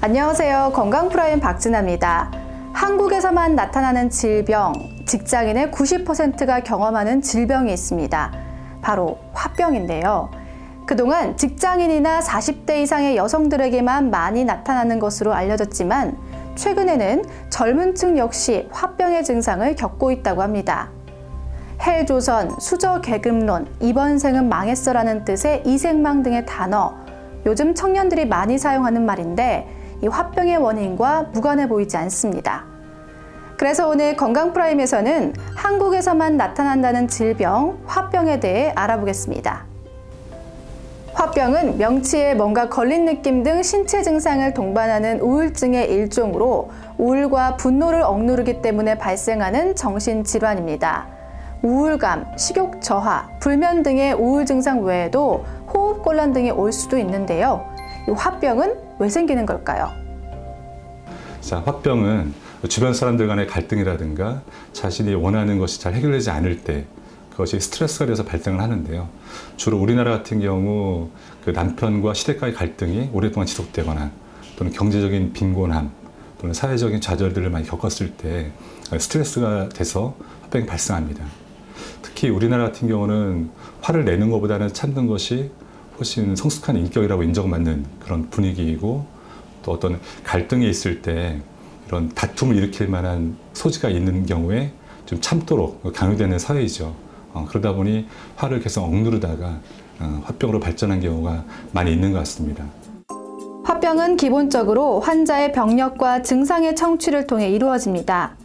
안녕하세요. 건강프라임 박진아입니다. 한국에서만 나타나는 질병, 직장인의 90%가 경험하는 질병이 있습니다. 바로 화병인데요. 그동안 직장인이나 40대 이상의 여성들에게만 많이 나타나는 것으로 알려졌지만 최근에는 젊은 층 역시 화병의 증상을 겪고 있다고 합니다. 헬조선, 수저계급론, 이번 생은 망했어라는 뜻의 이생망 등의 단어, 요즘 청년들이 많이 사용하는 말인데 이 화병의 원인과 무관해 보이지 않습니다. 그래서 오늘 건강프라임에서는 한국에서만 나타난다는 질병, 화병에 대해 알아보겠습니다. 화병은 명치에 뭔가 걸린 느낌 등 신체 증상을 동반하는 우울증의 일종으로 우울과 분노를 억누르기 때문에 발생하는 정신질환입니다. 우울감, 식욕 저하, 불면 등의 우울 증상 외에도 호흡곤란 등이 올 수도 있는데요. 이 화병은 왜 생기는 걸까요? 자, 화병은 주변 사람들 간의 갈등이라든가 자신이 원하는 것이 잘 해결되지 않을 때 그것이 스트레스가 돼서 발생을 하는데요. 주로 우리나라 같은 경우 그 남편과 시댁과의 갈등이 오랫동안 지속되거나 또는 경제적인 빈곤함 또는 사회적인 좌절들을 많이 겪었을 때 스트레스가 돼서 화병이 발생합니다. 특히 우리나라 같은 경우는 화를 내는 것보다는 참는 것이 훨씬 성숙한 인격이라고 인정받는 그런 분위기이고 또 어떤 갈등이 있을 때 이런 다툼을 일으킬 만한 소지가 있는 경우에 좀 참도록 강요되는 사회이죠. 그러다 보니 화를 계속 억누르다가 화병으로 발전한 경우가 많이 있는 것 같습니다. 화병은 기본적으로 환자의 병력과 증상의 청취를 통해 이루어집니다.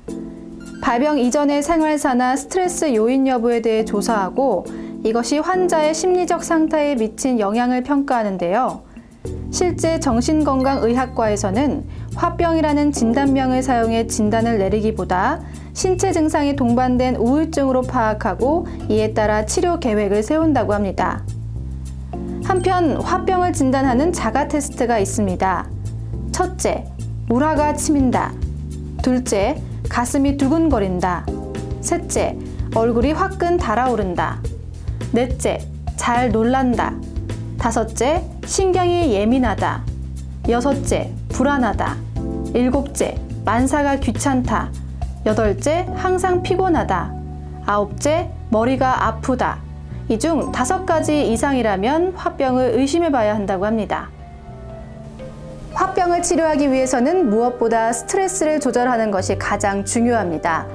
발병 이전의 생활사나 스트레스 요인 여부에 대해 조사하고 이것이 환자의 심리적 상태에 미친 영향을 평가하는데요. 실제 정신건강의학과에서는 화병이라는 진단명을 사용해 진단을 내리기보다 신체 증상이 동반된 우울증으로 파악하고 이에 따라 치료 계획을 세운다고 합니다. 한편 화병을 진단하는 자가 테스트가 있습니다. 첫째, 울화가 치민다. 둘째, 가슴이 두근거린다. 셋째, 얼굴이 화끈 달아오른다. 넷째, 잘 놀란다. 다섯째, 신경이 예민하다. 여섯째, 불안하다. 일곱째, 만사가 귀찮다. 여덟째, 항상 피곤하다. 아홉째, 머리가 아프다. 이 중 5가지 이상이라면 화병을 의심해 봐야 한다고 합니다. 화병을 치료하기 위해서는 무엇보다 스트레스를 조절하는 것이 가장 중요합니다.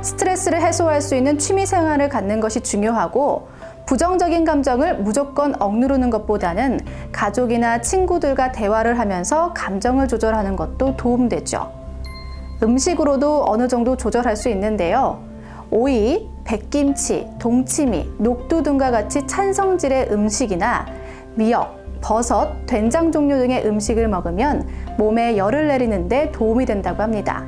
스트레스를 해소할 수 있는 취미 생활을 갖는 것이 중요하고 부정적인 감정을 무조건 억누르는 것보다는 가족이나 친구들과 대화를 하면서 감정을 조절하는 것도 도움되죠. 음식으로도 어느 정도 조절할 수 있는데요. 오이, 백김치, 동치미, 녹두 등과 같이 찬성질의 음식이나 미역, 버섯, 된장 종류 등의 음식을 먹으면 몸에 열을 내리는 데 도움이 된다고 합니다.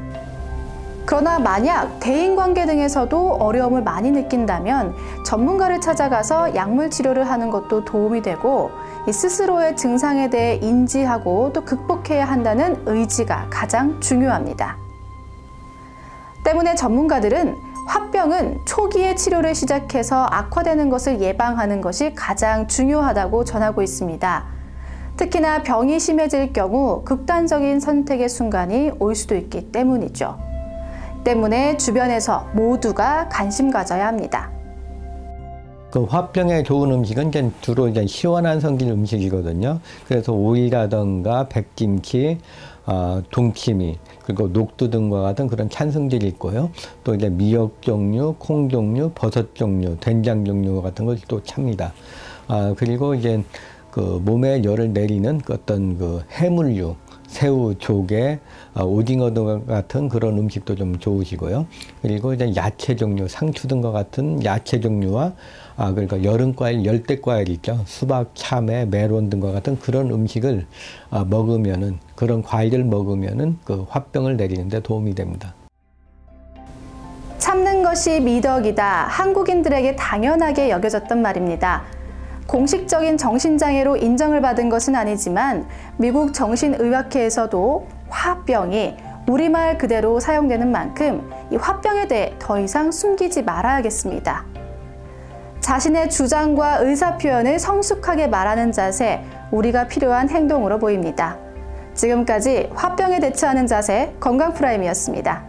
그러나 만약 대인관계 등에서도 어려움을 많이 느낀다면 전문가를 찾아가서 약물 치료를 하는 것도 도움이 되고 이 스스로의 증상에 대해 인지하고 또 극복해야 한다는 의지가 가장 중요합니다. 때문에 전문가들은 화병은 초기에 치료를 시작해서 악화되는 것을 예방하는 것이 가장 중요하다고 전하고 있습니다. 특히나 병이 심해질 경우 극단적인 선택의 순간이 올 수도 있기 때문이죠. 때문에 주변에서 모두가 관심 가져야 합니다. 그 화병에 좋은 음식은 주로 시원한 성질 음식이거든요. 그래서 오이라든가 백김치, 동치미, 그리고 녹두 등과 같은 그런 찬성질이 있고요. 또 미역 종류, 콩 종류, 버섯 종류, 된장 종류 같은 것도 찹니다. 그리고 그 몸에 열을 내리는 어떤 그 해물류, 새우, 조개, 오징어 등 같은 그런 음식도 좀 좋으시고요. 그리고 야채 종류, 상추 등과 같은 야채 종류와 그러니까 여름과일, 열대과일 있죠. 수박, 참외, 메론 등과 같은 그런 음식을 먹으면은 그런 과일을 먹으면은 그 화병을 내리는 데 도움이 됩니다. 참는 것이 미덕이다. 한국인들에게 당연하게 여겨졌던 말입니다. 공식적인 정신장애로 인정을 받은 것은 아니지만 미국 정신의학회에서도 화병이 우리말 그대로 사용되는 만큼 이 화병에 대해 더 이상 숨기지 말아야겠습니다. 자신의 주장과 의사표현을 성숙하게 말하는 자세, 우리가 필요한 행동으로 보입니다. 지금까지 화병에 대처하는 자세 건강프라임이었습니다.